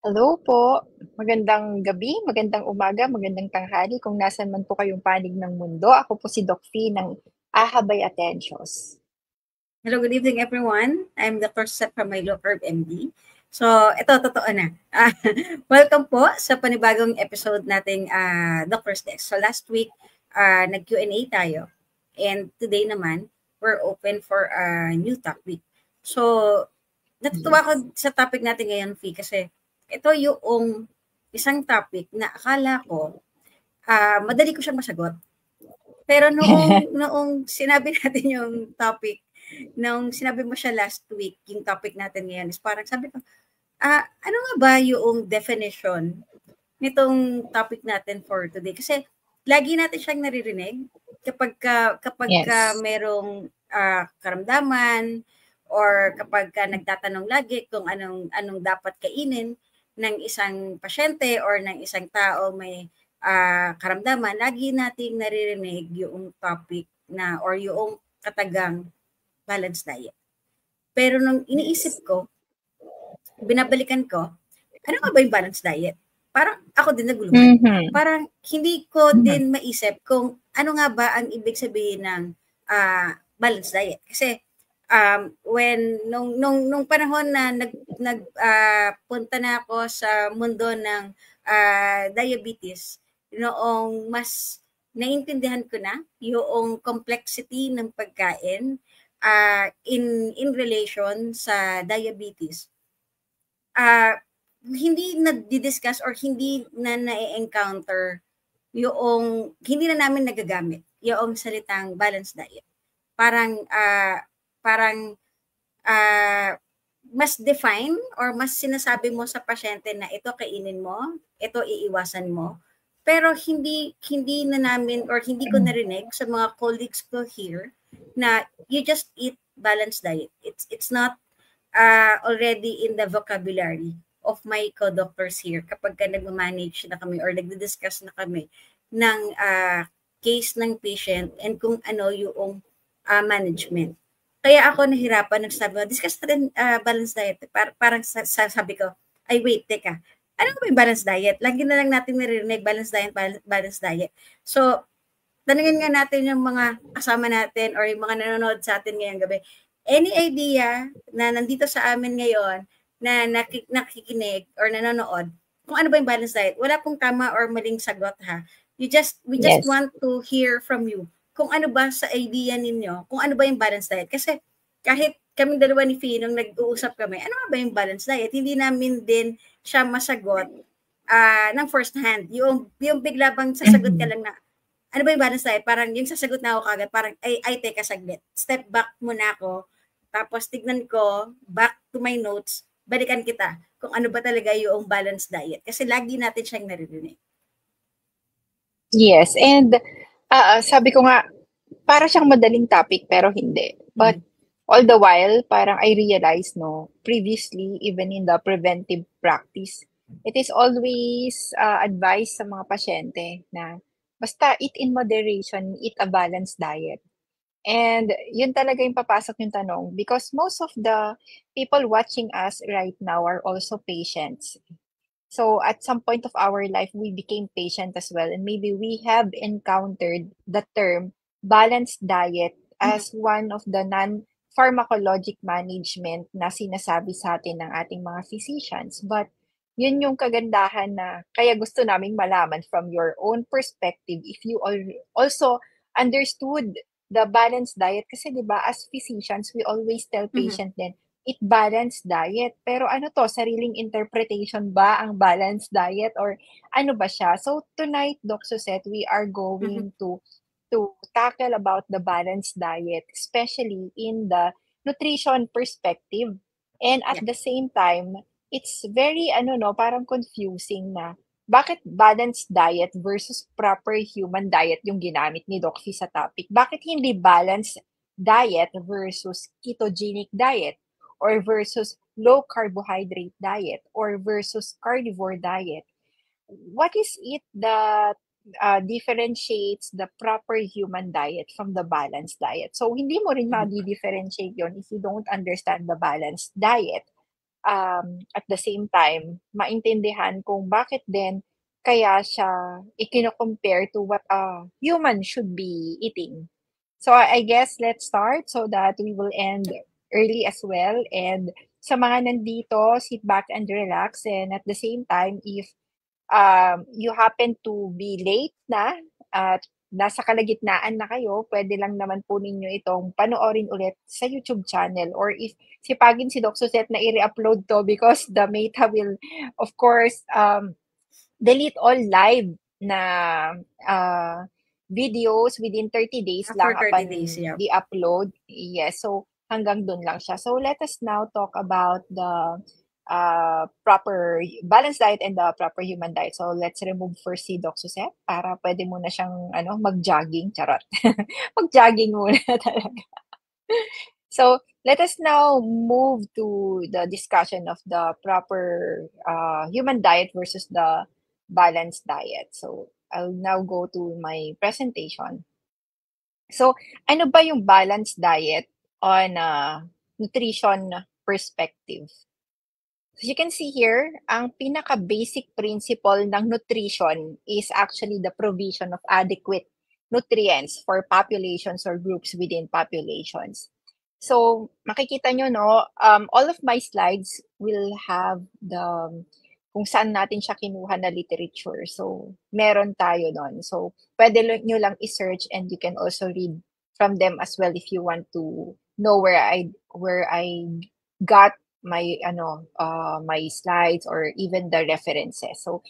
Hello po. Magandang gabi, magandang umaga, magandang tanghali kung nasaan man po kayong panig ng mundo. Ako po si Doc Fee ng Ahabay Atensios. Hello, good evening everyone. I'm Dr. Seth from my Curve MD. So, ito, totoo na. Welcome po sa panibagong episode nating Doctor's Desk. So, last week, nag-Q&A tayo. And today naman, we're open for a new topic. So, natutuwa ko Yes. sa topic natin ngayon, Fee, kasi ito yung isang topic na akala ko, madali ko siyang masagot. Pero noong sinabi natin yung topic, nung sinabi mo siya last week, yung topic natin ngayon is parang sabi ko, ano nga ba yung definition nitong topic natin for today? Kasi lagi natin siyang naririnig kapag Yes. merong karamdaman or kapag nagtatanong lagi kung anong dapat kainin ng isang pasyente or ng isang tao may karamdaman, lagi nating naririnig yung topic na or yung katagang balanced diet. Pero nung iniisip Yes. ko, binabalikan ko, ano nga ba yung balanced diet? Parang ako din naguluhan. Mhm. Parang hindi ko Mhm. din maisip kung ano nga ba ang ibig sabihin ng balanced diet. Kasi nung panahon na punta na ako sa mundo ng diabetes, noong mas naintindihan ko na yung complexity ng pagkain in relation sa diabetes, ah, hindi na-discuss or hindi na-encounter yung hindi na namin nagagamit yung salitang balanced diet. Parang parang ah, mas define or mas sinasabi mo sa pasyente na ito kainin mo, ito iiwasan mo. Pero hindi na namin or hindi ko narinig sa mga colleagues ko here na you just eat balanced diet. It's not already in the vocabulary of my co-doctors here kapag ka nag-manage na kami or nagdi-discuss na kami ng case ng patient and kung ano yung management. Kaya ako nahirapan, nagsabi ko, discuss natin balanced diet. Parang sabi ko, ay wait, teka, ano ba yung balanced diet? Lagi na lang natin naririnig, balanced diet, balanced diet. So, tanungin nga natin yung mga kasama natin or yung mga nanonood sa atin ngayong gabi. Any idea na nandito sa amin ngayon na nakikinig or nanonood kung ano ba yung balanced diet? Wala pong tama or maling sagot ha. We just Yes. want to hear from you kung ano ba sa idea ninyo, kung ano ba yung balanced diet. Kasi kahit kaming dalawa ni Fee, nung nag-uusap kami, ano nga ba yung balanced diet? Hindi namin din siya masagot ng first hand. Yung bigla bang sasagot ka Mhm. lang na, ano ba yung balance diet? Parang yung sasagot na ako kagad, parang, ay, teka saglit. Step back muna ako. Tapos tignan ko, back to my notes, balikan kita kung ano ba talaga yung balanced diet. Kasi lagi natin siyang naririnig. Yes, and sabi ko nga, para siyang madaling topic pero hindi. But Mm-hmm. all the while, parang I realized, no, previously, even in the preventive practice, it is always advised sa mga pasyente na basta eat in moderation, eat a balanced diet. And yun talaga yung papasok yung tanong because most of the people watching us right now are also patients. So at some point of our life, we became patient as well. And maybe we have encountered the term balanced diet Mm-hmm. as one of the non-pharmacologic management na sinasabi sa atin ng ating mga physicians. But yun yung kagandahan na kaya gusto naming malaman from your own perspective if you also understood the balanced diet. Kasi 'di ba as physicians, we always tell Mm-hmm. patient din, eat balanced diet. Pero ano 'to, sariling interpretation ba ang balanced diet or ano ba siya? So tonight, Doc Suzette, we are Mm-hmm. going to tackle about the balanced diet, especially in the nutrition perspective. And at Yeah. the same time, it's very ano 'no, parang confusing na bakit balanced diet versus proper human diet yung ginamit ni Doc Fee sa topic? Bakit hindi balanced diet versus ketogenic diet? Or versus low carbohydrate diet or versus carnivore diet. What is it that differentiates the proper human diet from the balanced diet? So, hindi mo rin Mm-hmm. ma-differentiate yon if you don't understand the balanced diet. at the same time, maintindihan kung bakit din kaya siya ikino-compare to what a human should be eating. So I guess let's start so that we will end early as well. And sa mga nandito, sit back and relax. And at the same time, if you happen to be late na at nasa kalagitnaan na kayo, pwede lang naman po ninyo itong panoorin ulit sa YouTube channel, or if sipagin si Doc Suzette na i-re-upload 'to because the Meta will, of course, delete all live na videos within 30 days lang After 30 upon days, yeah. the upload. Yes, so hanggang dun lang siya. So let us now talk about the proper balanced diet and the proper human diet. So let's remove first si Doc Suzette para pwede muna siyang mag-jogging, charot. Mag-jogging muna talaga. So let us now move to the discussion of the proper human diet versus the balanced diet. So I'll now go to my presentation. So ano ba yung balanced diet on a nutrition perspective? So you can see here, ang pinaka-basic principle ng nutrition is actually the provision of adequate nutrients for populations or groups within populations. So makikita nyo, no, all of my slides will have the kung saan natin siya kinuha na literature. So meron tayo doon. So pwede nyo lang i-search and you can also read from them as well if you want to know where I got my my slides or even the references. So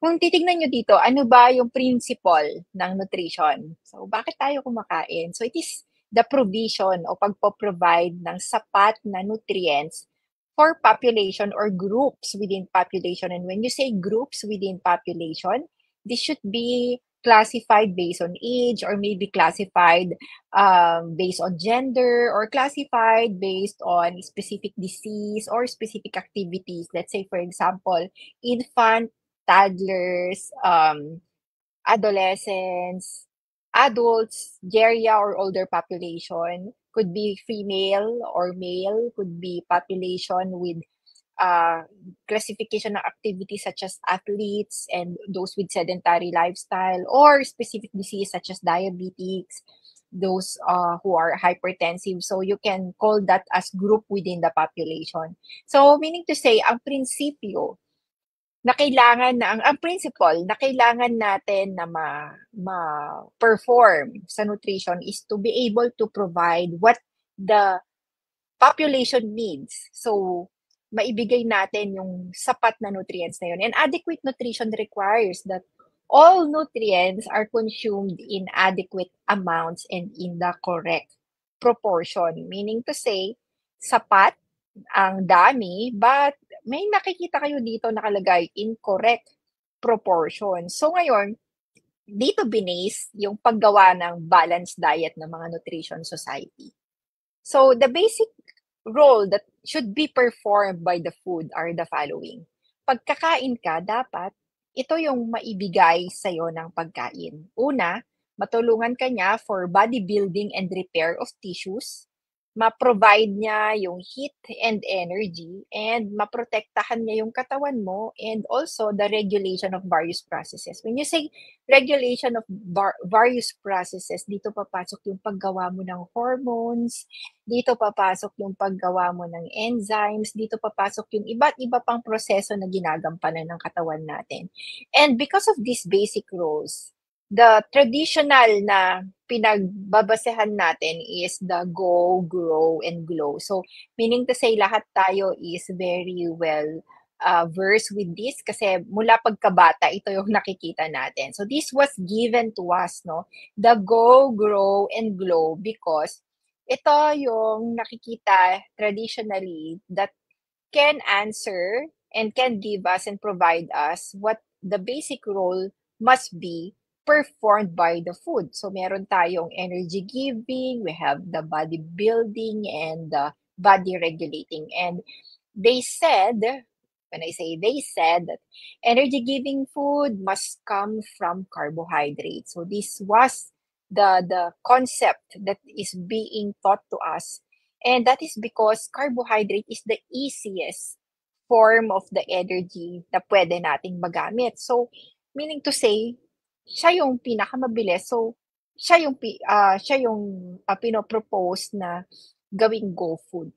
kung titignan nyo dito, ano ba yung principle ng nutrition? So bakit tayo kumakain? So it is the provision o pagpo-provide ng sapat na nutrients for population or groups within population. And when you say groups within population, this should be classified based on age, or maybe classified based on gender, or classified based on specific disease or specific activities. Let's say, for example, infant, toddlers, adolescents, adults, geria or older population, could be female or male, could be population with classification of activities such as athletes and those with sedentary lifestyle, or specific disease such as diabetes, those who are hypertensive. So you can call that as group within the population. So meaning to say, ang prinsipyo na kailangan na ang principle na kailangan natin na ma-perform sa nutrition is to be able to provide what the population needs. So maibigay natin yung sapat na nutrients na yun. And adequate nutrition requires that all nutrients are consumed in adequate amounts and in the correct proportion. Meaning to say, sapat ang dami, but may nakikita kayo dito nakalagay incorrect proportion. So ngayon, dito binase yung paggawa ng balanced diet ng mga nutrition society. So the basic role that should be performed by the food are the following. Pagkakain ka, dapat ito yung maibigay sa'yo ng pagkain. Una, matulungan ka niya for bodybuilding and repair of tissues. Ma-provide niya yung heat and energy, and maprotektahan niya yung katawan mo, and also the regulation of various processes. When you say regulation of various processes, dito papasok yung paggawa mo ng hormones, dito papasok yung paggawa mo ng enzymes, dito papasok yung iba't iba pang proseso na ginagampanan ng katawan natin. And because of these basic roles, the traditional na pinagbabasehan natin is the go, grow, and glow. So, meaning to say, lahat tayo is very well versed with this kasi mula pagkabata, ito yung nakikita natin. So, this was given to us, no? The go, grow, and glow, because ito yung nakikita traditionally that can answer and can give us and provide us what the basic role must be performed by the food. So meron tayong energy giving, we have the body building and the body regulating. And they said, when I say they said, that energy giving food must come from carbohydrates. So this was the concept that is being taught to us. And that is because carbohydrate is the easiest form of the energy na pwede nating magamit. So, meaning to say, siya yung pinakamabilis. So, siya yung pinopropose na gawing Go food.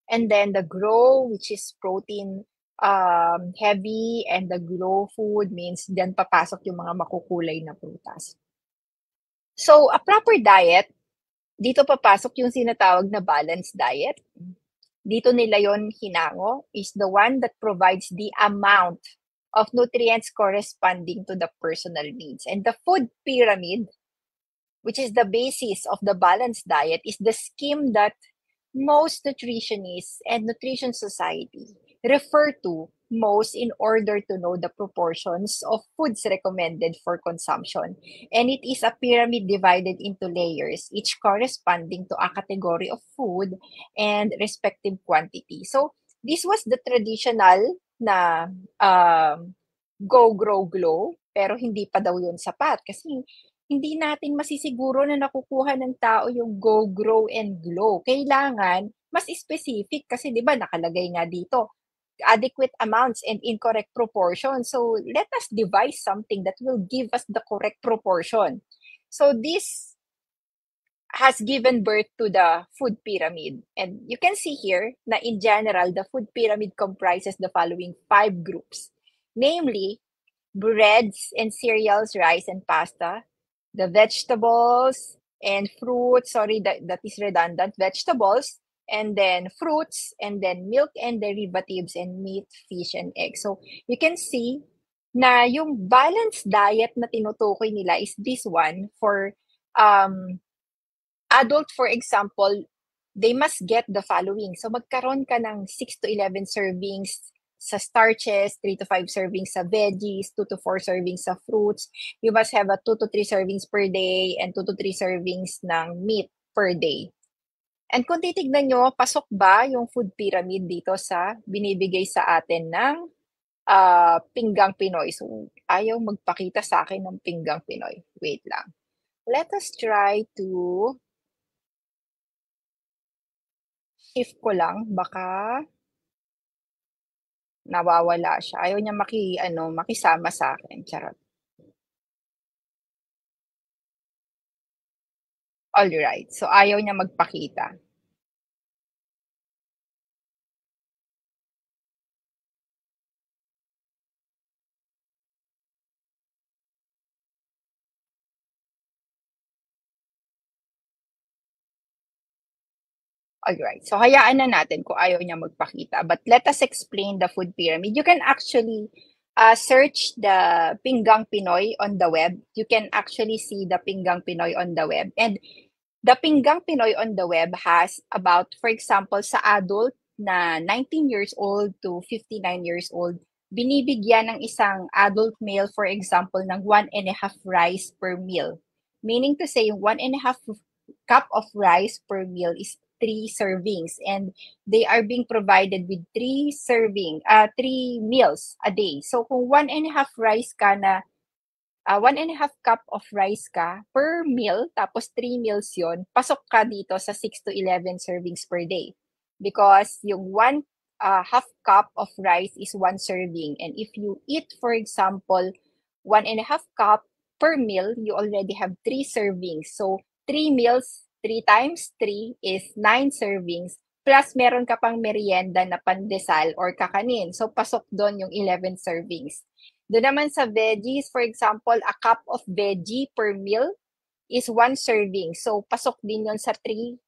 And then the Grow, which is protein heavy, and the Glow food means diyan papasok yung mga makukulay na prutas. So, a proper diet, dito papasok yung sinatawag na balanced diet. Dito nila yon hinango, is the one that provides the amount of nutrients corresponding to the personal needs. And the food pyramid, which is the basis of the balanced diet, is the scheme that most nutritionists and nutrition society refer to most in order to know the proportions of foods recommended for consumption. And it is a pyramid divided into layers, each corresponding to a category of food and respective quantity. So this was the traditional na Go, Grow, Glow, pero hindi pa daw yun sapat kasi hindi natin masisiguro na nakukuha ng tao yung Go, Grow, and Glow. Kailangan mas specific kasi 'di ba nakalagay nga dito, adequate amounts and incorrect proportion. So let us devise something that will give us the correct proportion. So this has given birth to the food pyramid. And you can see here na in general, the food pyramid comprises the following 5 groups. Namely, breads and cereals, rice and pasta, the vegetables and fruits, sorry, that is redundant, vegetables, and then fruits, and then milk and derivatives, and meat, fish, and eggs. So you can see na yung balanced diet na tinutukoy nila is this one for adult, for example, they must get the following. So magkaroon ka ng 6 to 11 servings sa starches, 3 to 5 servings sa veggies, 2 to 4 servings sa fruits. You must have a 2 to 3 servings per day and 2 to 3 servings ng meat per day. And kung titignan nyo, pasok ba yung food pyramid dito sa binibigay sa atin ng Pinggang Pinoy? So, ayaw magpakita sa akin ng Pinggang Pinoy. Wait lang. Let us try to shift ko lang. Baka nawawala siya. Ayaw niya makisama sa akin. Charot. Alright. So, ayaw niya magpakita. Alright. So, hayaan na natin kung ayaw niya magpakita. But let us explain the food pyramid. You can actually search the Pinggang Pinoy on the web. You can actually see the Pinggang Pinoy on the web. And the Pinggang Pinoy on the web has about, for example, sa adult na 19 years old to 59 years old, binibigyan ng isang adult male, for example, ng 1.5 rice per meal. Meaning to say, 1.5 cup of rice per meal is 3 servings, and they are being provided with 3 meals a day. So kung 1.5 rice ka na 1.5 cup of rice ka per meal, tapos 3 meals yon, pasok ka dito sa 6 to 11 servings per day. Because yung 1 half cup of rice is 1 serving. And if you eat, for example, 1.5 cup per meal, you already have 3 servings. So 3 meals, 3 times 3 is 9 servings. Plus, meron ka pang merienda na pandesal or kakanin. So, pasok doon yung 11 servings. Doon naman sa veggies, for example, a cup of veggie per meal is 1 serving. So, pasok din yun sa 3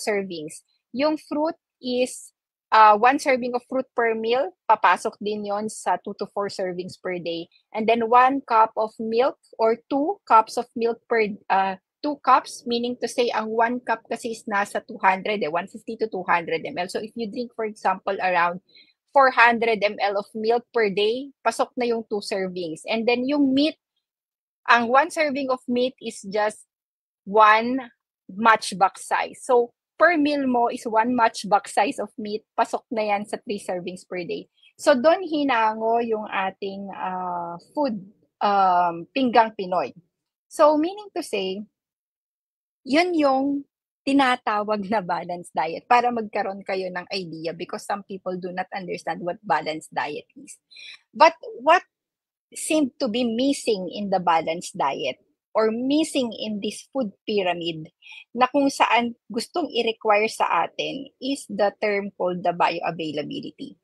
servings. Yung fruit is 1 serving of fruit per meal. Papasok din yon sa 2 to 4 servings per day. And then 1 cup of milk or 2 cups of milk per 2 cups, meaning to say, ang 1 cup kasi is nasa 150 to 200 ml. So, if you drink, for example, around 400 ml of milk per day, pasok na yung 2 servings. And then yung meat, ang 1 serving of meat is just 1 matchbox size. So, per meal mo is 1 matchbox size of meat, pasok na yan sa 3 servings per day. So, doon hinango yung ating food Pinggang Pinoy. So, meaning to say, yun yung tinatawag na balanced diet para magkaroon kayo ng idea because some people do not understand what balanced diet is. But what seemed to be missing in the balanced diet or missing in this food pyramid na kung saan gustong i-require sa atin is the term called the bioavailability.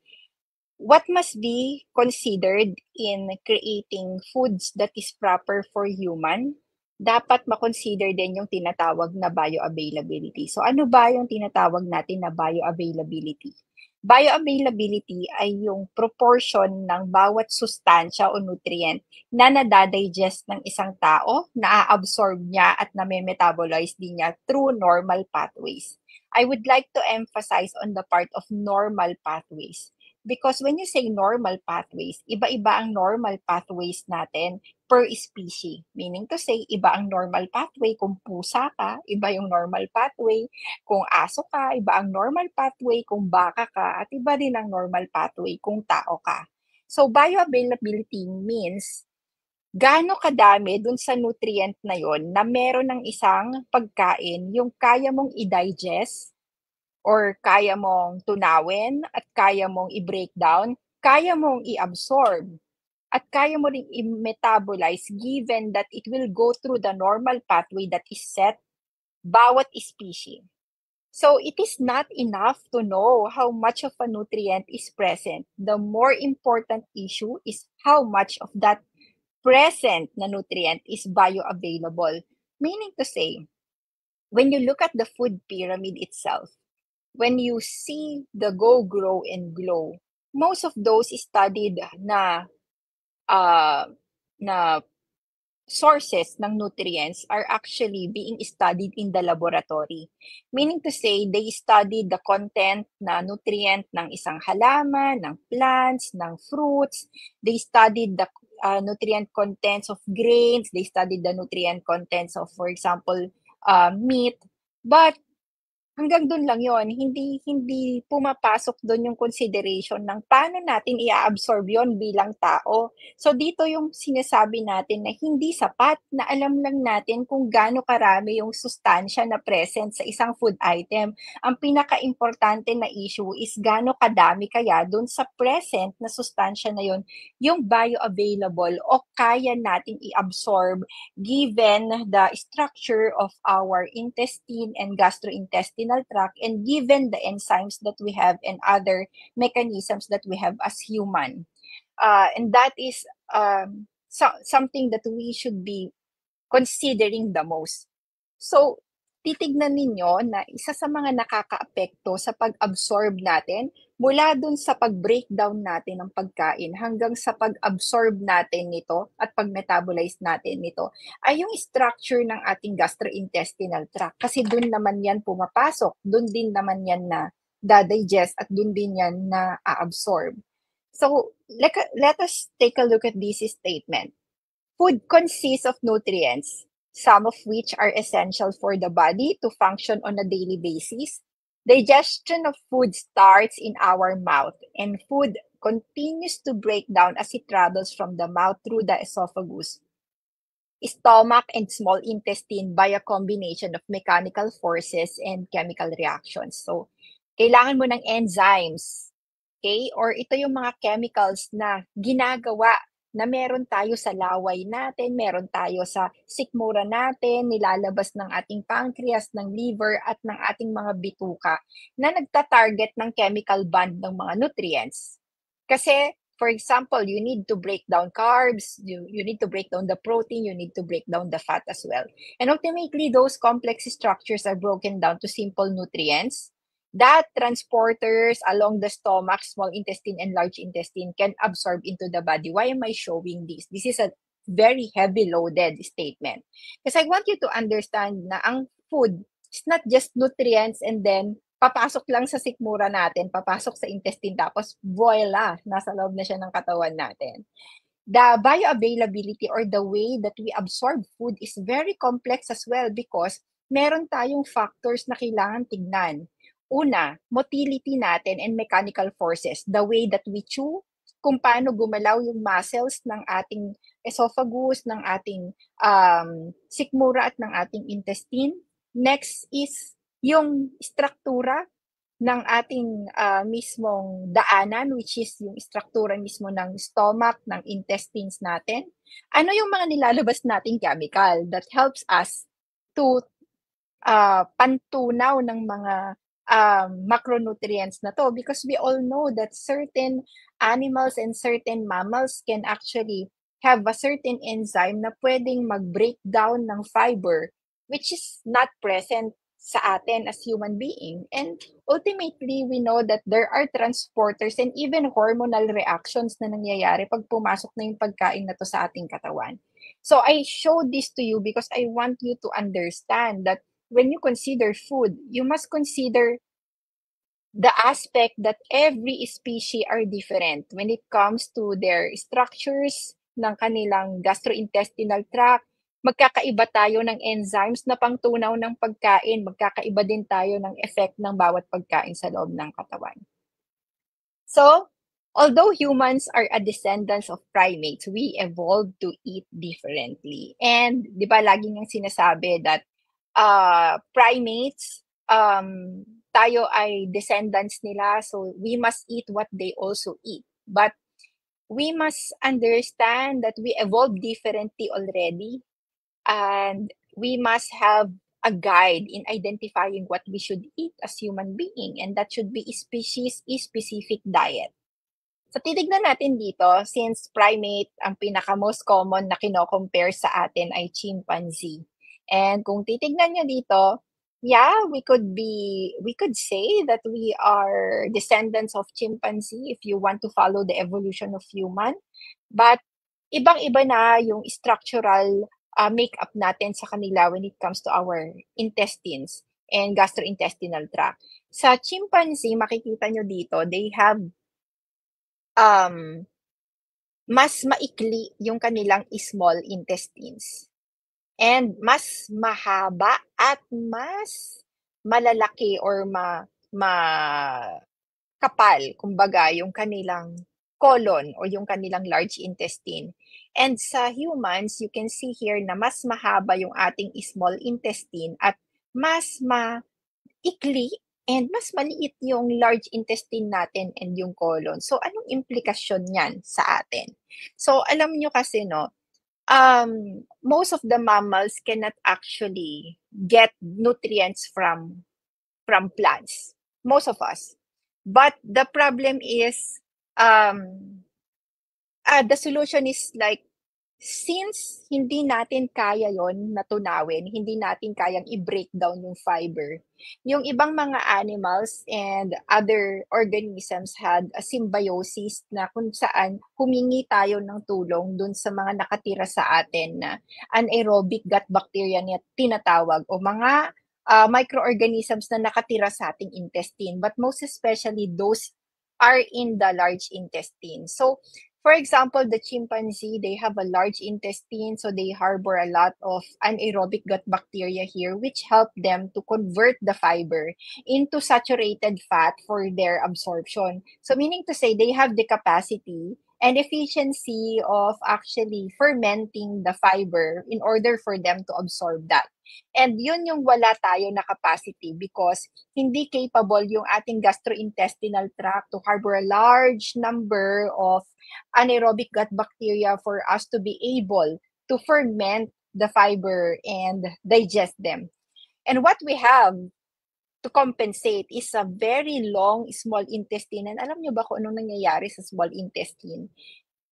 What must be considered in creating foods that is proper for human, dapat makonsider din yung tinatawag na bioavailability. So ano ba yung tinatawag natin na bioavailability? Bioavailability ay yung proportion ng bawat sustansya o nutrient na nadadigest ng isang tao, na-absorb niya at name-metabolize din niya through normal pathways. I would like to emphasize on the part of normal pathways. Because when you say normal pathways, iba-iba ang normal pathways natin per species. Meaning to say, iba ang normal pathway kung pusa ka, iba yung normal pathway kung aso ka, iba ang normal pathway kung baka ka, at iba din ang normal pathway kung tao ka. So bioavailability means gaano kadami dun sa nutrient na yon na meron ng isang pagkain yung kaya mong i-digest or kaya mong tunawin at kaya mong i-breakdown, kaya mong i-absorb, at kaya mo ring i-metabolize given that it will go through the normal pathway that is set bawat species. So it is not enough to know how much of a nutrient is present. The more important issue is how much of that present na nutrient is bioavailable. Meaning to say, when you look at the food pyramid itself, when you see the go, grow, and glow, most of those studied na sources ng nutrients are actually being studied in the laboratory. Meaning to say, they studied the content na nutrient ng isang halaman, ng plants, ng fruits. They studied the nutrient contents of grains. They studied the nutrient contents of, for example, meat. But hanggang dun lang yon, hindi pumapasok dun yung consideration ng paano natin i-absorb yon bilang tao. So dito yung sinasabi natin na hindi sapat na alam lang natin kung gaano karami yung sustansya na present sa isang food item. Ang pinaka-importante na issue is gaano kadami kaya dun sa present na sustansya na yon yung bioavailable o kaya natin i-absorb given the structure of our intestine and gastrointestinal tract and given the enzymes that we have and other mechanisms that we have as human. And that is something that we should be considering the most. So, titignan ninyo na isa sa mga nakakaapekto sa pag-absorb natin mula dun sa pag-breakdown natin ng pagkain hanggang sa pag-absorb natin nito at pag-metabolize natin nito ay yung structure ng ating gastrointestinal tract. Kasi dun naman yan pumapasok, dun din naman yan na da-digest at dun din yan na absorb. So, let us take a look at this statement. Food consists of nutrients, some of which are essential for the body to function on a daily basis. Digestion of food starts in our mouth, and food continues to break down as it travels from the mouth through the esophagus, stomach, and small intestine by a combination of mechanical forces and chemical reactions. So, kailangan mo ng enzymes, okay? Or ito yung mga chemicals na ginagawa na meron tayo sa laway natin, meron tayo sa sikmura natin, nilalabas ng ating pancreas, ng liver, at ng ating mga bituka na nagta-target ng chemical bond ng mga nutrients. Kasi, for example, you need to break down carbs, you need to break down the protein, you need to break down the fat as well. And ultimately, those complex structures are broken down to simple nutrients that transporters along the stomach, small intestine, and large intestine can absorb into the body. Why am I showing this? This is a very heavy loaded statement. Because I want you to understand na ang food is not just nutrients and then papasok lang sa sikmura natin, papasok sa intestine, tapos voila, nasa loob na siya ng katawan natin. The bioavailability or the way that we absorb food is very complex as well because meron tayong factors na kailangan tignan. Una, motility natin and mechanical forces, the way that we chew, kung paano gumalaw yung muscles ng ating esophagus, ng ating sikmura at ng ating intestine. Next is yung struktura ng ating mismong daanan, which is yung struktura mismo ng stomach, ng intestines natin. Ano yung mga nilalabas nating chemical that helps us to pantunaw ng mga macronutrients na to, because we all know that certain animals and certain mammals can actually have a certain enzyme na pwedeng mag-break down ng fiber, which is not present sa atin as human being. And ultimately, we know that there are transporters and even hormonal reactions na nangyayari pag pumasok na yung pagkain na to sa ating katawan. So I show this to you because I want you to understand that when you consider food, you must consider the aspect that every species are different when it comes to their structures ng kanilang gastrointestinal tract. Magkakaiba tayo ng enzymes na pangtunaw ng pagkain. Magkakaiba din tayo ng effect ng bawat pagkain sa loob ng katawan. So, although humans are a descendants of primates, we evolved to eat differently. And di ba laging yung sinasabi that primates, tayo ay descendants nila, so we must eat what they also eat. But we must understand that we evolved differently already, and we must have a guide in identifying what we should eat as human being, and that should be species-specific diet. So titignan natin dito, since primate ang pinaka-most common na kino-compare sa atin ay chimpanzee. And kung titignan nyo dito, yeah, we could say that we are descendants of chimpanzee if you want to follow the evolution of human. But ibang-iba na yung structural makeup natin sa kanila when it comes to our intestines and gastrointestinal tract. Sa chimpanzee, makikita nyo dito, they have mas maikli yung kanilang small intestines. And mas mahaba at mas malalaki or kapal, kumbaga, yung kanilang colon o yung kanilang large intestine. And sa humans, you can see here na mas mahaba yung ating small intestine at mas maikli and mas maliit yung large intestine natin and yung colon. So, anong implikasyon niyan sa atin? So, alam nyo kasi, no, most of the mammals cannot actually get nutrients from plants. Most of us. But the problem is, the solution is like, since hindi natin kaya yon na tunawin, hindi natin kayang i-break down yung fiber, yung ibang mga animals and other organisms had a symbiosis na kung saan humingi tayo ng tulong dun sa mga nakatira sa atin na anaerobic gut bacteria na tinatawag o mga microorganisms na nakatira sa ating intestine, but most especially those are in the large intestine. So, for example, the chimpanzee, they have a large intestine, so they harbor a lot of anaerobic gut bacteria here, which help them to convert the fiber into saturated fat for their absorption. So meaning to say, they have the capacity and efficiency of actually fermenting the fiber in order for them to absorb that. And yun yung wala tayo na capacity because hindi capable yung ating gastrointestinal tract to harbor a large number of anaerobic gut bacteria for us to be able to ferment the fiber and digest them. And what we have to compensate is a very long small intestine. And alam nyo ba kung anong nangyayari sa small intestine?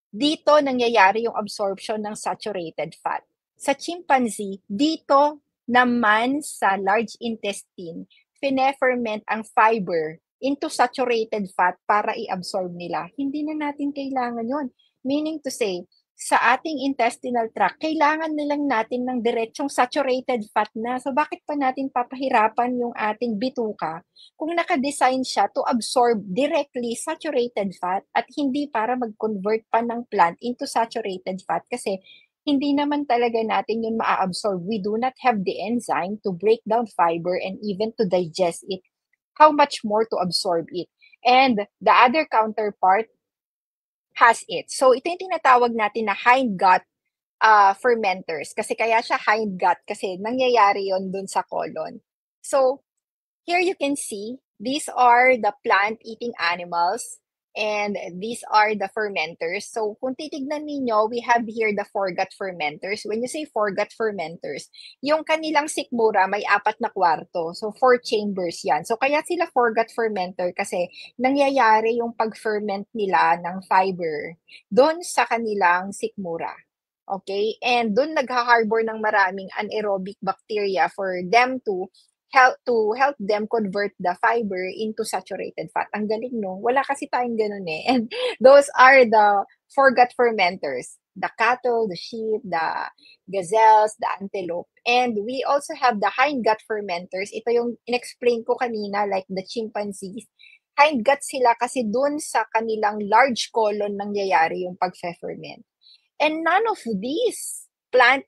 Dito nangyayari yung absorption ng saturated fat. Sa chimpanzee, dito naman sa large intestine, fine-ferment ang fiber into saturated fat para i-absorb nila. Hindi na natin kailangan yon. Meaning to say, sa ating intestinal tract, kailangan nilang natin ng diretsong saturated fat na. So bakit pa natin papahirapan yung ating bituka kung naka-design siya to absorb directly saturated fat at hindi para mag-convert pa ng plant into saturated fat kasi hindi naman talaga natin yun maa-absorb. We do not have the enzyme to break down fiber and even to digest it. How much more to absorb it? And the other counterpart has it. So ito yung tinatawag natin na hindgut fermenters. Kasi kaya siya hindgut kasi nangyayari yon dun sa colon. So Here you can see, these are the plant-eating animals and these are the fermenters. So kung titignan ninyo, we have here the foregut fermenters. When you say foregut fermenters, yung kanilang sikmura may 4 na kwarto. So 4 chambers yan. So kaya sila foregut fermenter kasi nangyayari yung pag-ferment nila ng fiber doon sa kanilang sikmura. Okay? And doon nagha-harbor ng maraming anaerobic bacteria for them to help them convert the fiber into saturated fat. Ang galing, no? Wala kasi tayong ganun eh. And those are the foregut fermenters. The cattle, the sheep, the gazelles, the antelope. And we also have the hindgut fermenters. Ito yung inexplain ko kanina, like the chimpanzees. Hindgut sila kasi dun sa kanilang large colon nangyayari yung pag-ferment. And none of these plant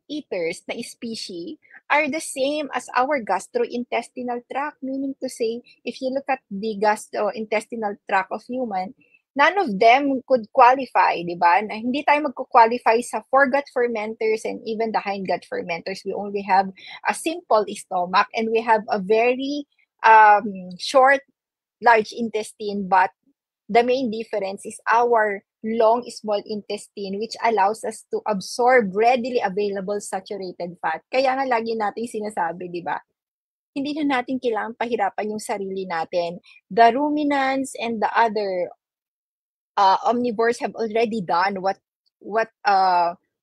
eaters na species are the same as our gastrointestinal tract, meaning to say, if you look at the gastrointestinal tract of human, none of them could qualify, di ba? Na hindi tayo magko-qualify sa foregut fermenters and even the hindgut fermenters. We only have a simple stomach and we have a very short, large intestine, but the main difference is our long small intestine, which allows us to absorb readily available saturated fat. Kaya nga lagi nating sinasabi, di ba? Hindi na natin kailangan pahirapan yung sarili natin. The ruminants and the other omnivores have already done what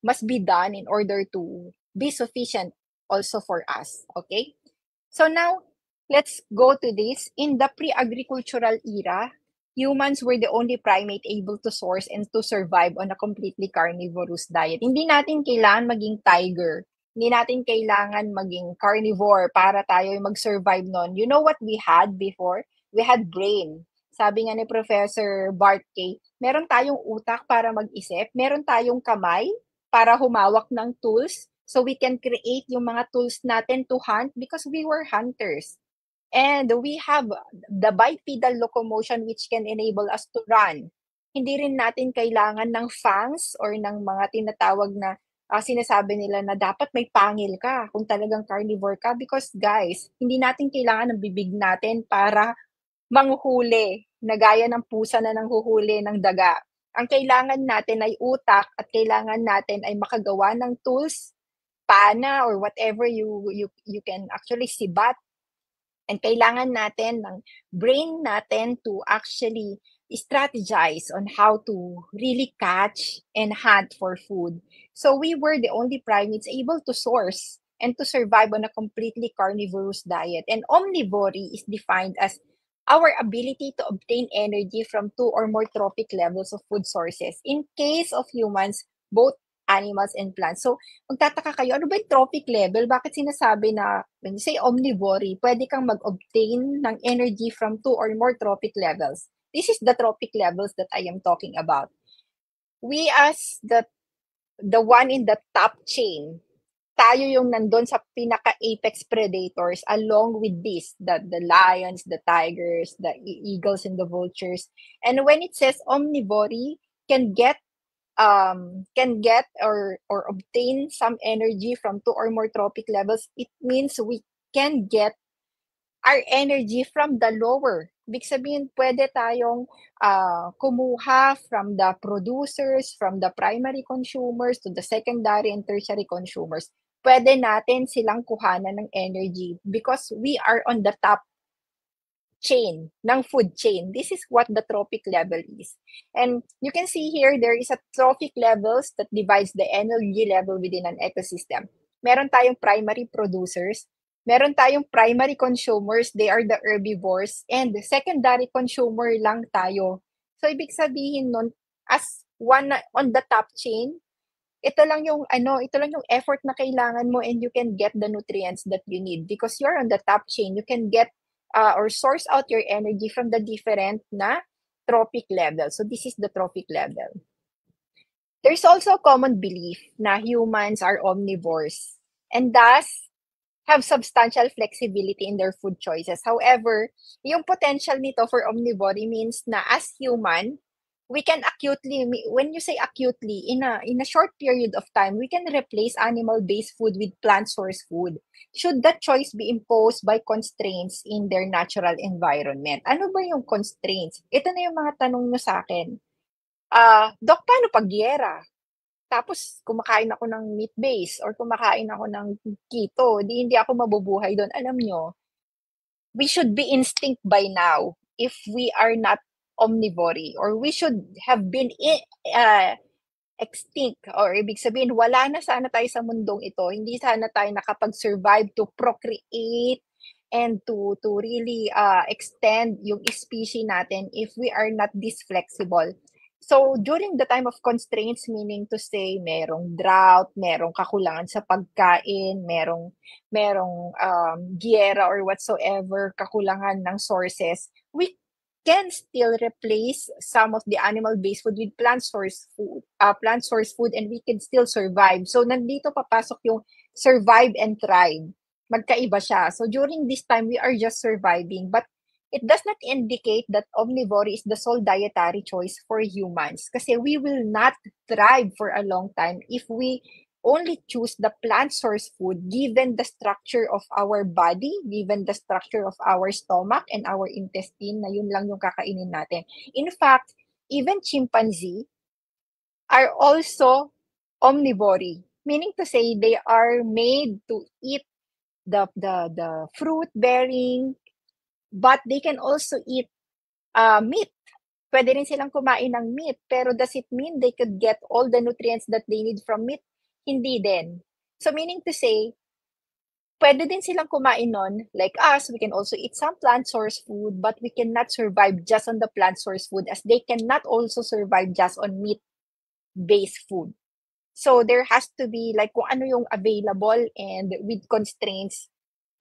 must be done in order to be sufficient also for us. Okay? So now, let's go to this. In the pre-agricultural era, humans were the only primate able to source and to survive on a completely carnivorous diet. Hindi natin kailangan maging tiger. Hindi natin kailangan maging carnivore para tayo mag-survive nun. You know what we had before? We had brain. Sabi nga ni Professor Bart K., meron tayong utak para mag-isip, meron tayong kamay para humawak ng tools, so we can create yung mga tools natin to hunt because we were hunters. And we have the bipedal locomotion which can enable us to run. Hindi rin natin kailangan ng fangs or ng mga tinatawag na sinasabi nila na dapat may pangil ka kung talagang carnivore ka because guys, hindi natin kailangan ng bibig natin para manghuhuli na gaya ng pusa na nanghuhuli ng daga. Ang kailangan natin ay utak at kailangan natin ay makagawa ng tools, pana or whatever you can actually sibat. And kailangan natin ng brain natin to actually strategize on how to really catch and hunt for food. So we were the only primates able to source and to survive on a completely carnivorous diet. And omnivory is defined as our ability to obtain energy from 2 or more trophic levels of food sources. In case of humans, both animals and plants. So, magtataka kayo, ano ba yung trophic level? Bakit sinasabi na, when you say omnivory, pwede kang mag-obtain ng energy from 2 or more trophic levels? This is the trophic levels that I am talking about. We as the one in the top chain, tayo yung nandun sa pinaka-apex predators along with this, the lions, the tigers, the eagles, and the vultures. And when it says omnivory, can get or obtain some energy from 2 or more trophic levels, it means we can get our energy from the lower. Ibig sabihin, pwede tayong kumuha from the producers, from the primary consumers to the secondary and tertiary consumers. Pwede natin silang kuhanan ng energy because we are on the top chain, ng food chain. This is what the trophic level is. And you can see here, there is a trophic levels that divides the energy level within an ecosystem. Meron tayong primary producers, meron tayong primary consumers, they are the herbivores, and the secondary consumer lang tayo. So, ibig sabihin nun, as one on the top chain, ito lang yung effort na kailangan mo and you can get the nutrients that you need because you're on the top chain. You can get or source out your energy from the different na trophic level. So this is the trophic level. There's also a common belief na humans are omnivores and thus have substantial flexibility in their food choices. However, yung potential nito for omnivory means na as human, we can acutely, when you say acutely, in a short period of time, we can replace animal-based food with plant-source food. Should that choice be imposed by constraints in their natural environment? Ano ba yung constraints? Ito na yung mga tanong nyo sa akin. Doc, paano pag giyera? Tapos kumakain ako ng meat-based or kumakain ako ng keto, hindi ako mabubuhay doon. Alam nyo, we should be instinct by now if we are not omnivory, or we should have been extinct, or ibig sabihin wala na sana tayo sa mundong ito, hindi sana tayo nakapag-survive to procreate and to really extend yung species natin if we are not this flexible. So during the time of constraints, meaning to say merong drought, merong kakulangan sa pagkain, merong giyera or whatsoever, kakulangan ng sources, we can still replace some of the animal-based food with plant source food, and we can still survive. So nandito papasok yung survive and thrive. Magkaiba siya. So during this time, we are just surviving, but it does not indicate that omnivory is the sole dietary choice for humans, kasi we will not thrive for a long time if we only choose the plant source food given the structure of our body, given the structure of our stomach and our intestine, na yun lang yung kakainin natin. In fact, even chimpanzee are also omnivory, meaning to say they are made to eat the fruit bearing, but they can also eat meat. Pwede rin silang kumain ng meat, pero does it mean they could get all the nutrients that they need from meat? Hindi din. So meaning to say, pwede din silang kumain nun, like us, we can also eat some plant source food, but we cannot survive just on the plant source food, as they cannot also survive just on meat-based food. So there has to be like kung ano yung available, and with constraints,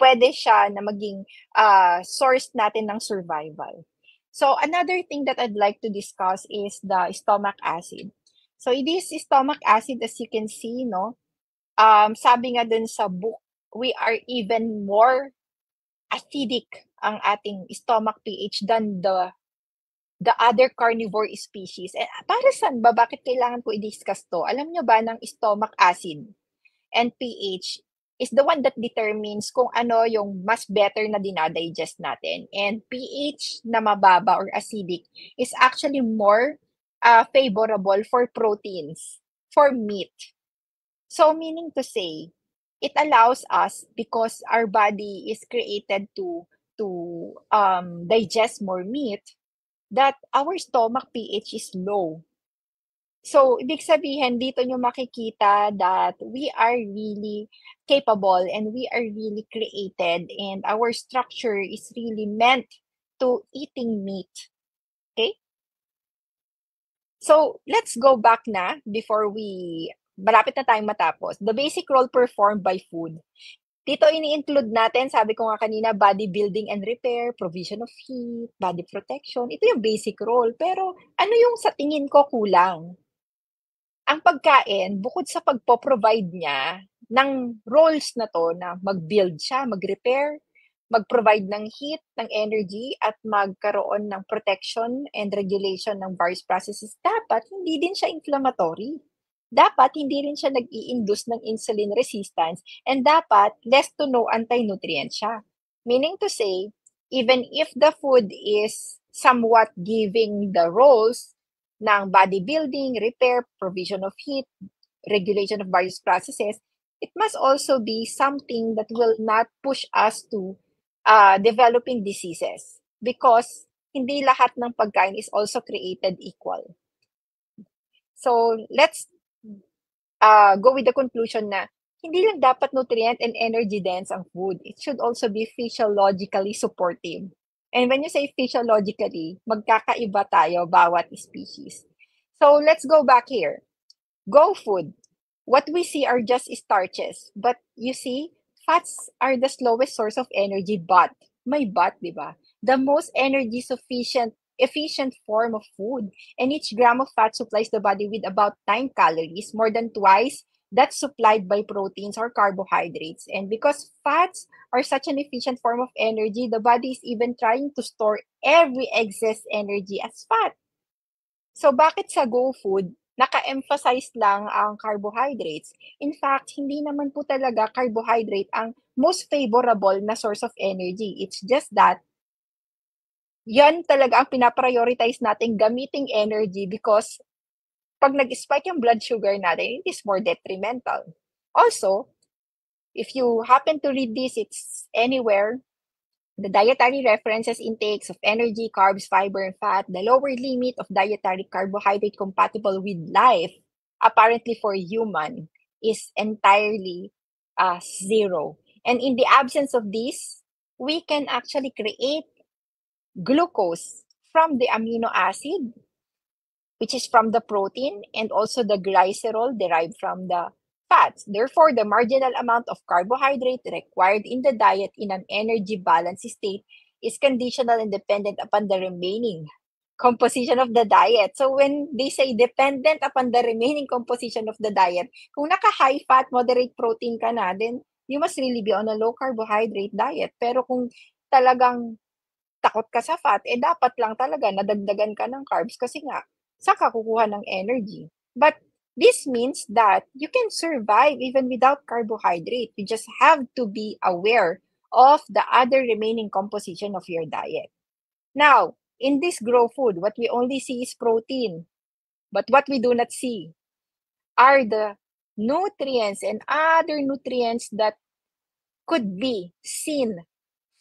pwede siya na maging source natin ng survival. So another thing that I'd like to discuss is the stomach acid. So this stomach acid, as you can see, no, sabi nga dun sa book, we are even more acidic ang ating stomach pH than the other carnivore species. Eh, para saan ba? Bakit kailangan ko i-discuss to? Alam nyo ba ng stomach acid and pH is the one that determines kung ano yung mas better na dinadigest natin. And pH na mababa or acidic is actually more favorable for proteins, for meat. So meaning to say, it allows us, because our body is created to digest more meat, that our stomach pH is low. So, ibig sabihin, dito nyo makikita that we are really capable and we are really created, and our structure is really meant to eating meat. Okay? So, let's go back na before malapit na tayong matapos. The basic role performed by food. Dito ini-include natin, sabi ko nga kanina, body building and repair, provision of heat, body protection. Ito yung basic role. Pero ano yung sa tingin ko kulang? Ang pagkain, bukod sa pagpo-provide niya ng roles na 'to, na mag-build siya, mag-repair, mag-provide ng heat, ng energy, at magkaroon ng protection and regulation ng various processes, dapat hindi din siya inflammatory. Dapat hindi rin siya nag-i-induce ng insulin resistance, and dapat less to no anti-nutrient siya. Meaning to say, even if the food is somewhat giving the roles ng bodybuilding, repair, provision of heat, regulation of various processes, it must also be something that will not push us to developing diseases, because hindi lahat ng pagkain is also created equal. So let's go with the conclusion na hindi lang dapat nutrient and energy dense ang food. It should also be physiologically supportive. And when you say physiologically, magkakaiba tayo bawat species. So let's go back here. Go food. What we see are just starches. But you see, fats are the slowest source of energy, but, may but, di ba? The most energy efficient form of food. And each gram of fat supplies the body with about 9 calories, more than twice that's supplied by proteins or carbohydrates. And because fats are such an efficient form of energy, the body is even trying to store every excess energy as fat. So bakit sa GoFood, naka-emphasize lang ang carbohydrates? In fact, hindi naman po talaga carbohydrate ang most favorable na source of energy. It's just that, yan talaga ang pinaprioritize natin gamiting energy because pag nag-spike yung blood sugar natin, it is more detrimental. Also, if you happen to read this, it's anywhere, the dietary references intakes of energy, carbs, fiber, and fat, the lower limit of dietary carbohydrate compatible with life, apparently for human, is entirely zero. And in the absence of this, we can actually create glucose from the amino acid, which is from the protein, and also the glycerol derived from the fats. Therefore, the marginal amount of carbohydrate required in the diet in an energy balance state is conditional and dependent upon the remaining composition of the diet. So when they say dependent upon the remaining composition of the diet, kung naka-high fat, moderate protein ka na, then you must really be on a low carbohydrate diet. Pero kung talagang takot ka sa fat, dapat lang talaga nadagdagan ka ng carbs kasi nga, saka kukuha ng energy. But this means that you can survive even without carbohydrate. You just have to be aware of the other remaining composition of your diet. Now, in this grow food, what we only see is protein. But what we do not see are the nutrients and other nutrients that could be seen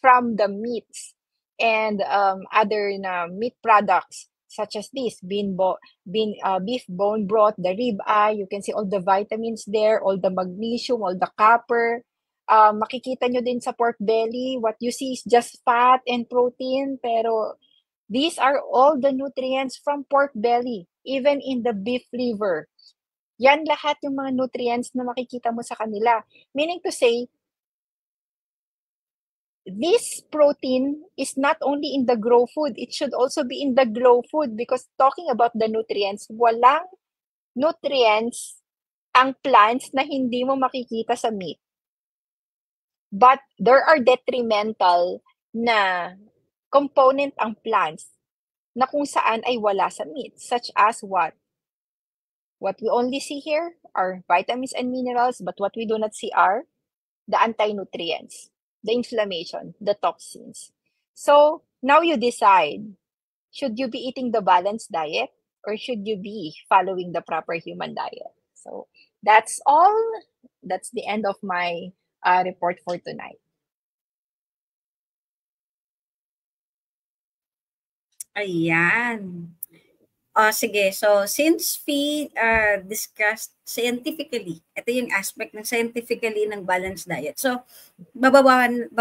from the meats and other meat products such as this beef bone broth, the rib eye. You can see all the vitamins there, all the magnesium, all the copper. Makikita nyo din sa pork belly, what you see is just fat and protein, pero these are all the nutrients from pork belly, even in the beef liver. Yan lahat yung mga nutrients na makikita mo sa kanila. Meaning to say, this protein is not only in the grow food, it should also be in the glow food because talking about the nutrients, walang nutrients ang plants na hindi mo makikita sa meat. But there are detrimental na component ang plants na kung saan ay wala sa meat, such as what? What we only see here are vitamins and minerals, but what we do not see are the anti-nutrients, the inflammation, the toxins. So now you decide, should you be eating the balanced diet or should you be following the proper human diet? So that's all. That's the end of my report for tonight. Ayan. O sige, so since we discussed scientifically, ito yung aspect ng scientifically ng balanced diet. So, bababawan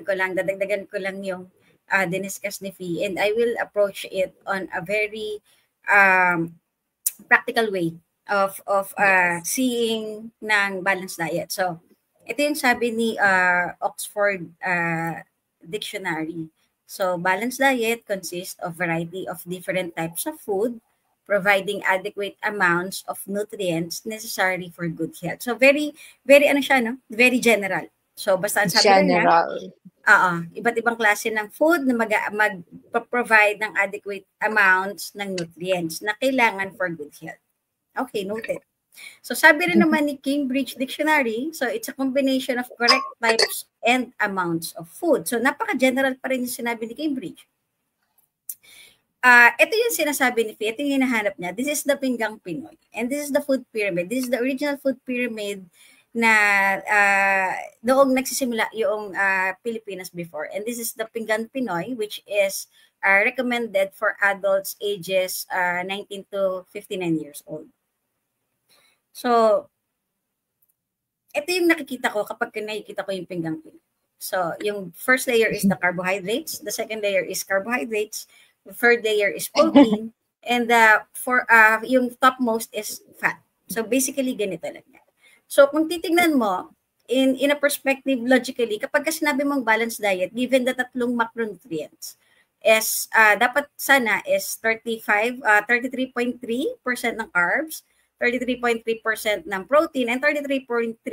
ko lang, dadagdagan ko lang yung diniscuss ni Fee, and I will approach it on a very practical way of seeing ng balanced diet. So, ito yung sabi ni Oxford Dictionary. So, balanced diet consists of variety of different types of food, providing adequate amounts of nutrients necessary for good health. So, very, very ano siya, no? Very general. So, basta ang sabi lang niya, iba't ibang klase ng food na mag-provide ng adequate amounts ng nutrients na kailangan for good health. Okay, noted. So sabi rin naman ni Cambridge Dictionary, so it's a combination of correct types and amounts of food. So napaka-general pa rin yung sinabi ni Cambridge. Ito yung sinasabi ni Fee, ito yung hinahanap niya. This is the Pinggang Pinoy. And this is the food pyramid. This is the original food pyramid na noong nagsisimula yung Pilipinas before. And this is the Pinggang Pinoy, which is recommended for adults ages 19 to 59 years old. So, ito yung nakikita ko kapag nakikita ko yung Pinggang Pinoy. So, yung first layer is the carbohydrates, the second layer is carbohydrates, the third layer is protein, and yung topmost is fat. So, basically, ganito lang yan. So, kung titingnan mo, in a perspective, logically, kapag sinabi mong balanced diet, given the tatlong macronutrients, is dapat sana is 33.3% ng carbs, 33.3% ng protein, and 33.3%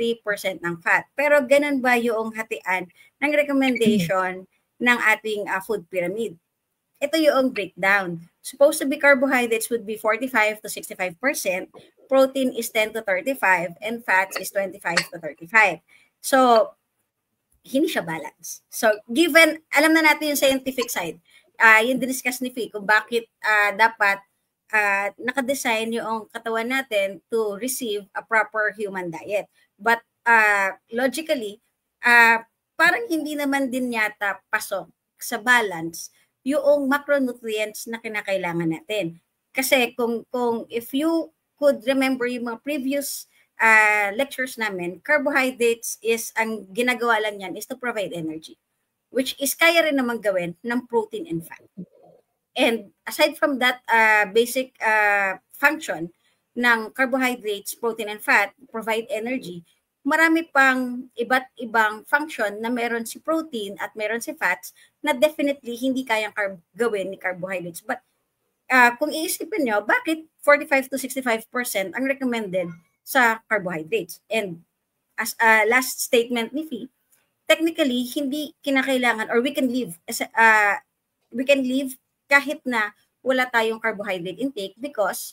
ng fat. Pero ganun ba yung hatian ng recommendation ng ating food pyramid? ito yung breakdown. Supposed to be carbohydrates would be 45 to 65%, protein is 10 to 35, and fats is 25 to 35. So, hindi siya balance. So, given, alam na natin yung scientific side, yung diniscuss ni Fee kung bakit dapat nakadesign yung katawan natin to receive a proper human diet. But logically, parang hindi naman din yata pasok sa balance yung macronutrients na kinakailangan natin. Kasi kung if you could remember yung mga previous lectures namin, carbohydrates is, ang ginagawa lang yan is to provide energy, which is kaya rin naman gawin ng protein and fat. And aside from that basic function ng carbohydrates, protein and fat, provide energy, marami pang iba't ibang function na meron si protein at meron si fats na definitely hindi kayang gawin ni carbohydrates. But kung iisipin nyo, bakit 45 to 65% ang recommended sa carbohydrates? And as a last statement ni Fee, technically, hindi kinakailangan, or we can live kahit na wala tayong carbohydrate intake because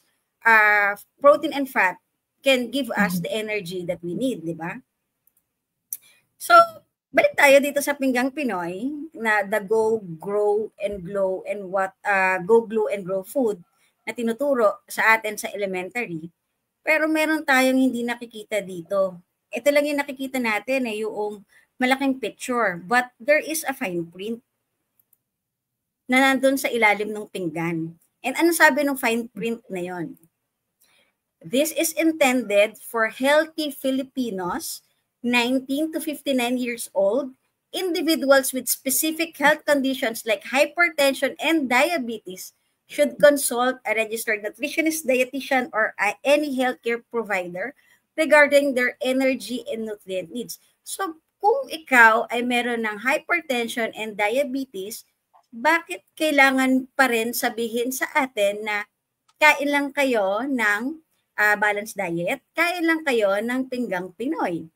protein and fat can give us the energy that we need, di ba? So, balik tayo dito sa Pinggang Pinoy na the Go, Grow, and Glow and what Go, Glow, and Grow food na tinuturo sa atin sa elementary. Pero meron tayong hindi nakikita dito. Ito lang yung nakikita natin yung malaking picture. But there is a fine print na nandun sa ilalim ng pinggan. And ano sabi ng fine print na yon? This is intended for healthy Filipinos, 19 to 59 years old, individuals with specific health conditions like hypertension and diabetes should consult a registered nutritionist, dietitian, or any healthcare provider regarding their energy and nutrient needs. So, kung ikaw ay meron ng hypertension and diabetes, bakit kailangan pa rin sabihin sa atin na kain lang kayo ng balanced diet, kain lang kayo ng Pinggang Pinoy?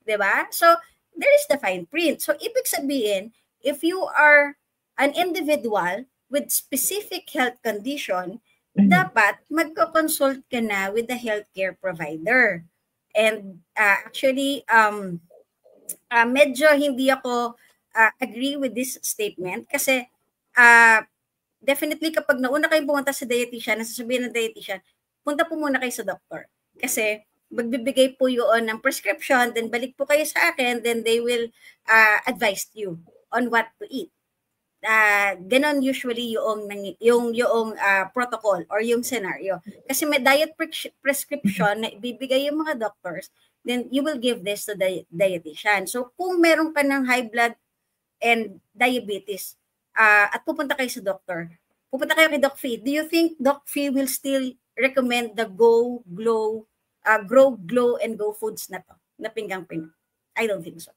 Diba? So, there is the fine print. So, ibig sabihin, if you are an individual with specific health condition, dapat magko-consult ka na with the healthcare provider. And actually, medyo hindi ako agree with this statement kasi definitely kapag nauna kayong pumunta sa dietitian, nasasabihin ng dietitian, punta po muna kayo sa doktor. Kasi magbibigay po yun ng prescription, then balik po kayo sa akin, then they will advise you on what to eat. Ganon usually yung protocol or yung scenario. Kasi may diet prescription na ibibigay yung mga doctors, then you will give this to the dietitian. So kung meron ka ng high blood and diabetes at pupunta kayo sa doctor, pupunta kayo kay Doc Fee, do you think Doc Fee will still recommend the Go, Glow, Grow, Glow, and Go foods na to, na Pinggang Pinoy? I don't think so.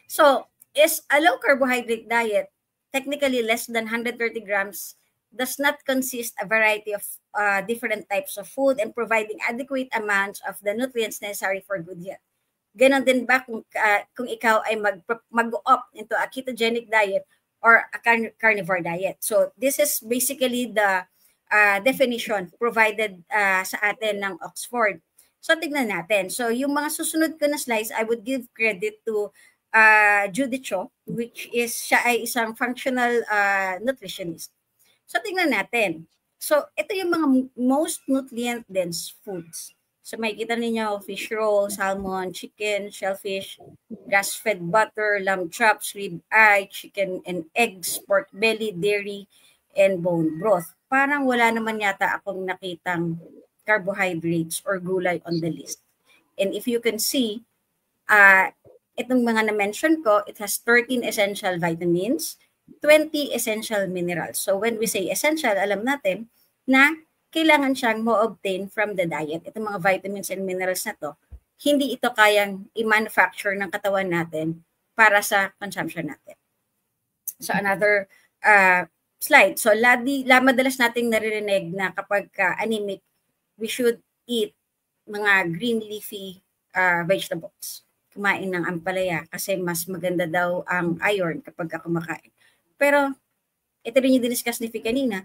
So, is a low carbohydrate diet, technically less than 130 grams, does not consist a variety of different types of food and providing adequate amounts of the nutrients necessary for good health. Ganon din ba kung ikaw ay mag-opt into a ketogenic diet or a carnivore diet? So, this is basically the definition provided sa atin ng Oxford. So, tignan natin. So, yung mga susunod ko na slides, I would give credit to Judy Cho, which is, siya ay isang functional nutritionist. So, tignan natin. So, ito yung mga most nutrient-dense foods. So, makikita ninyo, fish roll, salmon, chicken, shellfish, grass-fed butter, lamb chops, rib eye, chicken and eggs, pork belly, dairy, and bone broth. Parang wala naman yata akong nakitang carbohydrates or gulay on the list. And if you can see, itong mga na-mention ko, it has 13 essential vitamins, 20 essential minerals. So when we say essential, alam natin na kailangan siyang mo-obtain from the diet. Itong mga vitamins and minerals na to, hindi ito kayang i-manufacture ng katawan natin para sa consumption natin. So another slide. So madalas nating naririnig na kapag anemic, we should eat mga green leafy vegetables. Kumain ng ampalaya kasi mas maganda daw ang iron kapag kumakain. Pero ito rin yung diniscuss ni Fi kanina,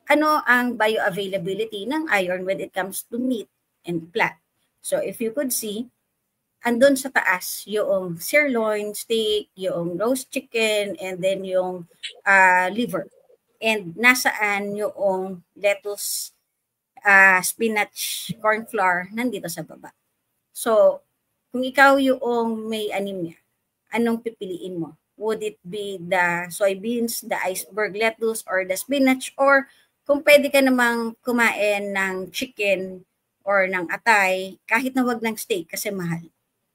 ano ang bioavailability ng iron when it comes to meat and plant. So if you could see, andun sa taas yung sirloin steak, yung roast chicken, and then yung liver. And nasaan yung lettuce, spinach, corn flour, nandito sa baba. So, kung ikaw yung may anemia, anong pipiliin mo? Would it be the soybeans, the iceberg lettuce, or the spinach? Or kung pwede ka namang kumain ng chicken or ng atay, kahit na wag ng steak kasi mahal.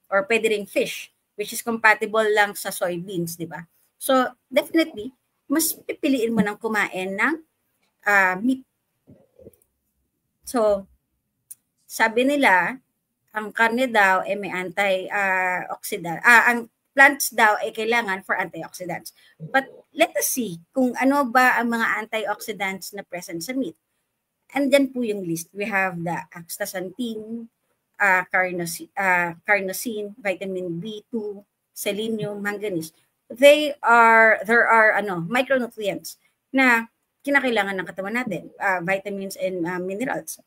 Or pwede ring fish, which is compatible lang sa soybeans, di ba? So, definitely, mas pipiliin mo ng kumain ng meat. So, sabi nila, ang karne daw ay may antioxidant. Ang plants daw ay kailangan for antioxidants. But let us see kung ano ba ang mga antioxidants na present sa meat. And then po yung list. We have the astaxanthin, carnosine, vitamin B2, selenium, manganese. There are micronutrients na kinakailangan ng katawan natin, vitamins and minerals.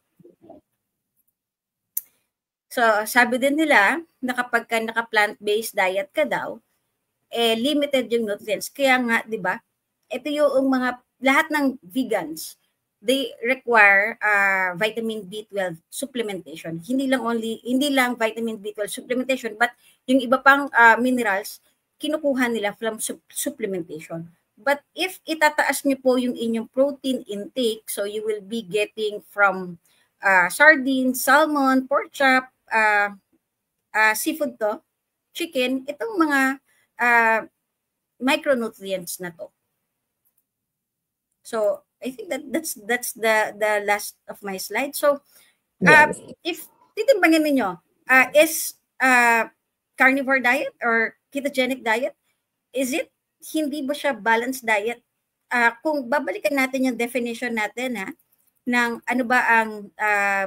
So, sabi din nila na kapag ka naka-plant-based diet ka daw, limited yung nutrients. Kaya nga, di ba, ito yung lahat ng vegans, they require vitamin B12 supplementation. Hindi lang vitamin B12 supplementation, but yung iba pang minerals, kinukuha nila from supplementation. But if itataas niyo po yung inyong protein intake, so you will be getting from sardines, salmon, pork chop, seafood to, chicken, itong mga micronutrients na to. So, I think that's the last of my slide. So, if titimbangin niyo, is carnivore diet or ketogenic diet, is it hindi ba siya balanced diet? Kung babalikan natin yung definition natin ng ano ba ang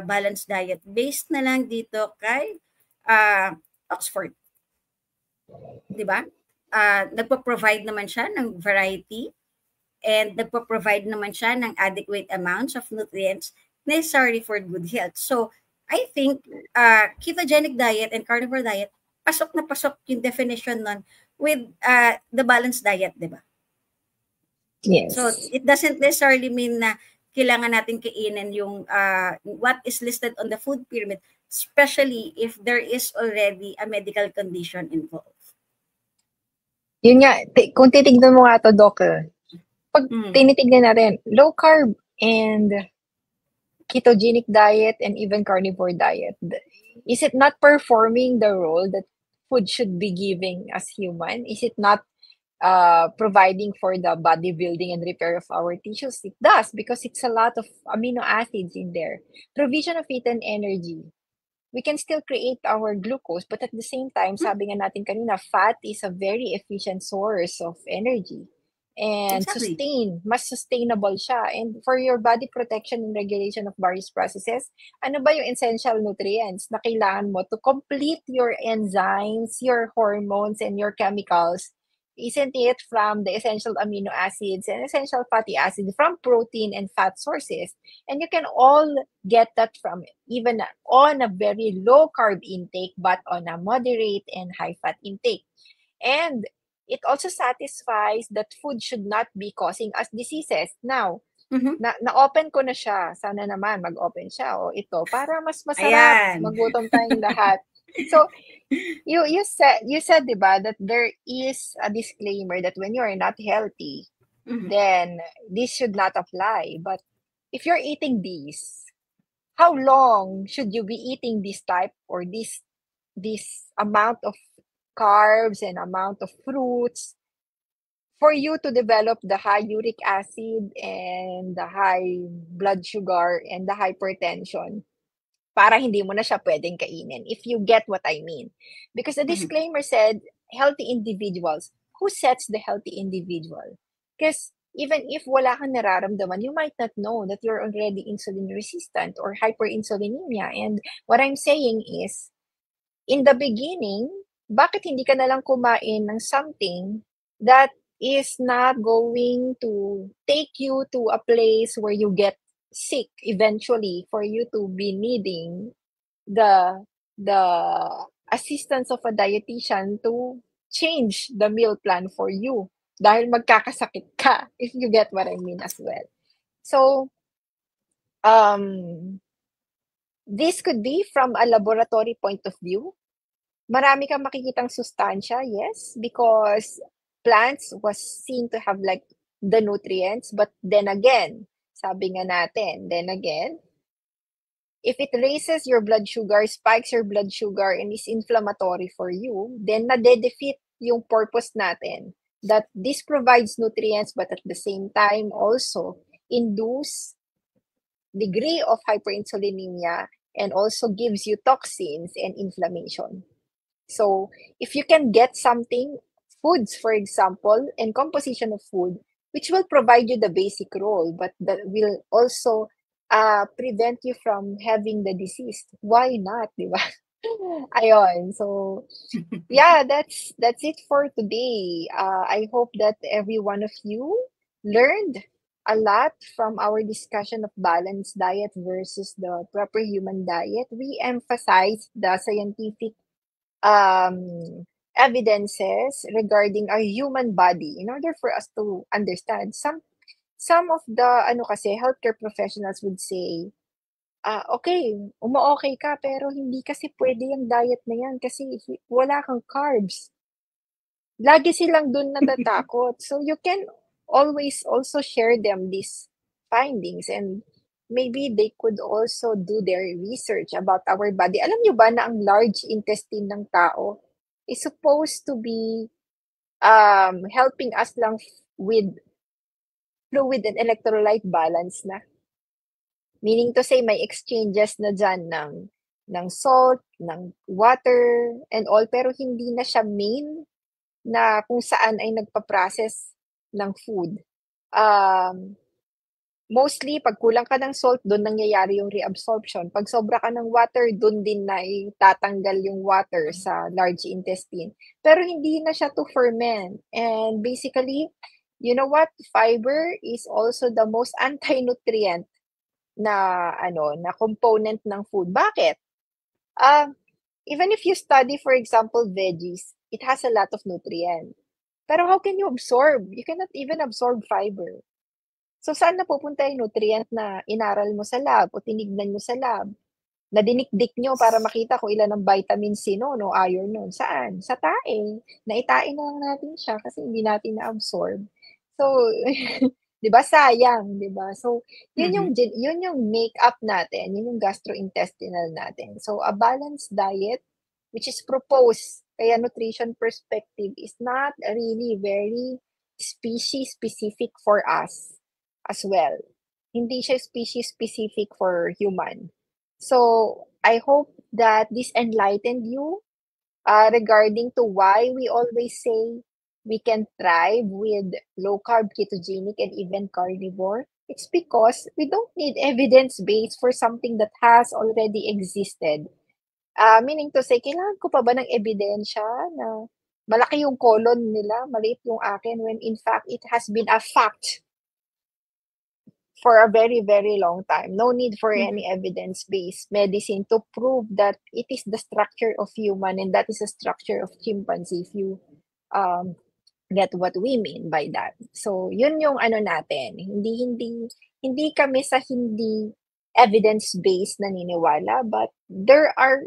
balanced diet, based na lang dito kay Oxford. 'Di ba? Nagpo-provide naman siya ng variety and nagpo-provide naman siya ng adequate amounts of nutrients necessary for good health. So, I think ketogenic diet and carnivore diet, pasok na pasok yung definition nun with the balanced diet, 'di ba? Yes. So, it doesn't necessarily mean na kailangan natin kainin yung what is listed on the food pyramid, especially if there is already a medical condition involved. Yun nga, kung titignan mo nga to, Doc, pag tinitignan natin, low carb and ketogenic diet and even carnivore diet, is it not performing the role that food should be giving as human? Is it not providing for the bodybuilding and repair of our tissues? It does, because it's a lot of amino acids in there. Provision of heat and energy. We can still create our glucose, but at the same time, sabi nga natin kanina, fat is a very efficient source of energy. And Exactly. mas sustainable siya. And for your body protection and regulation of various processes, ano ba yung essential nutrients na kailangan mo to complete your enzymes, your hormones, and your chemicals? Isn't it from the essential amino acids and essential fatty acids from protein and fat sources? And you can all get that from even on a very low carb intake, but on a moderate and high fat intake. And it also satisfies that food should not be causing us diseases. Now, na-open ko na siya. Sana naman mag-open siya. O ito, para mas masarap. Magutom tayong lahat. So, you said, diba, that there is a disclaimer that when you are not healthy, then this should not apply. But if you're eating these, how long should you be eating this type or this amount of carbs and amount of fruits for you to develop the high uric acid and the high blood sugar and the hypertension para hindi mo na siya pwedeng kainin, if you get what I mean? Because the disclaimer said healthy individuals. Who sets the healthy individual? Because even if wala kang nararamdaman, you might not know that you're already insulin resistant or hyperinsulinemia. And what I'm saying is, in the beginning, bakit hindi ka na lang kumain ng something that is not going to take you to a place where you get sick eventually for you to be needing the the assistance of a dietitian to change the meal plan for you dahil magkakasakit ka, if you get what I mean as well. So, um, this could be from a laboratory point of view. Marami kang makikitang sustansya, yes, because plants was seen to have like the nutrients, but then again, sabi nga natin, then again, if it raises your blood sugar, spikes your blood sugar, and is inflammatory for you, then nade-defeat yung purpose natin. That this provides nutrients, but at the same time also induce degree of hyperinsulinemia and also gives you toxins and inflammation. So if you can get something, foods, for example, and composition of food, which will provide you the basic role, but that will also prevent you from having the disease. Why not, di ba? Ayun. So, yeah, that's it for today. I hope that every one of you learned a lot from our discussion of balanced diet versus the proper human diet. We emphasize the scientific evidences regarding our human body in order for us to understand. Some of the ano kasi healthcare professionals would say, okay, umo-okey ka pero hindi kasi puwede yang diet na yan kasi wala kang carbs. Lagi silang dun natatakot. So you can always also share them these findings and maybe they could also do their research about our body. Alam niyo ba na ang large intestine ng tao is supposed to be helping us lang with fluid and electrolyte balance na. Meaning to say may exchanges na diyan ng salt, ng water, and all pero hindi na siya main na kung saan ay nagpa-process ng food. Mostly 'pag kulang ka ng salt dun nangyayari yung reabsorption, 'pag sobra ka ng water dun din naitatanggal yung water sa large intestine. Pero hindi na siya to ferment and basically, you know what? Fiber is also the most anti-nutrient na ano, na component ng food. Bakit? Ah, Even if you study for example veggies, it has a lot of nutrient. Pero how can you absorb? You cannot even absorb fiber. So, saan napupunta yung nutrient na inaral mo sa lab o tinignan mo sa lab? Na dinikdik nyo para makita kung ilan ang vitamin C nun o iron nun. Saan? Sa tae. Naitain na lang natin siya kasi hindi natin na-absorb. So, 'di ba sayang, 'di ba? So, Mhm. yun yung make-up natin, yun yung gastrointestinal natin. So, a balanced diet which is proposed kaya nutrition perspective is not really very species specific for us as well. Hindi siya species specific for human. So, I hope that this enlightened you regarding to why we always say we can thrive with low carb, ketogenic, and even carnivore. It's because we don't need evidence base for something that has already existed. Meaning to say, kailangan ko pa ba ng ebidensya na malaki yung colon nila, maliit yung akin, when in fact, it has been a fact for a very, very long time. No need for any Mhm. evidence-based medicine to prove that it is the structure of human and that is the structure of chimpanzee, if you um, get what we mean by that. So, yun yung ano natin, hindi kami sa hindi evidence-based naniniwala, but there are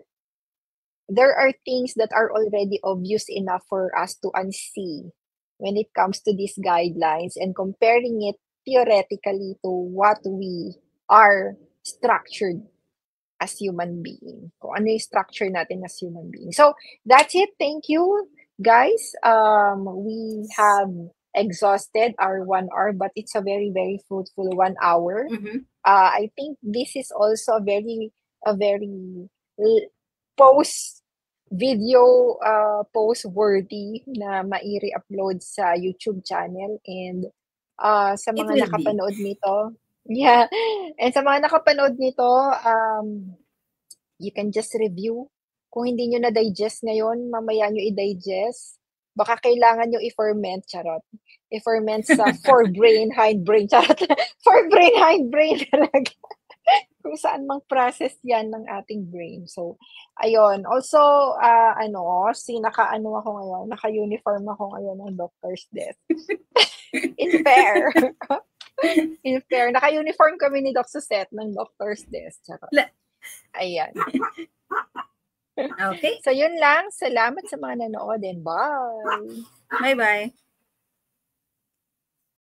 things that are already obvious enough for us to unsee when it comes to these guidelines and comparing it theoretically to what we are structured as human being. Kung ano yung structure natin as human being. So, that's it. Thank you, guys. We have exhausted our 1 hour, but it's a very, very fruitful 1 hour. Mhm. I think this is also a very post video post worthy na mai-re-upload sa YouTube channel and sa It mga will be. nakapanood nito, yeah, and sa mga nakapanood nito, you can just review. Kung hindi niyo na-digest ngayon, mamaya niyo i-digest. Baka kailangan yung i-ferment, charot. I-ferment sa forebrain, hindbrain, charot. Forebrain, hindbrain talaga. Kung saan mang process yan ng ating brain. So, ayun. Also, naka-ano ako ngayon, naka-uniform ako ngayon ng doctor's desk. In fair. In fair. Naka-uniform kami ni Doc Suset ng doctor's desk. Charot. Ayan. Okay. So, yun lang. Salamat sa mga nanood and bye! Bye-bye.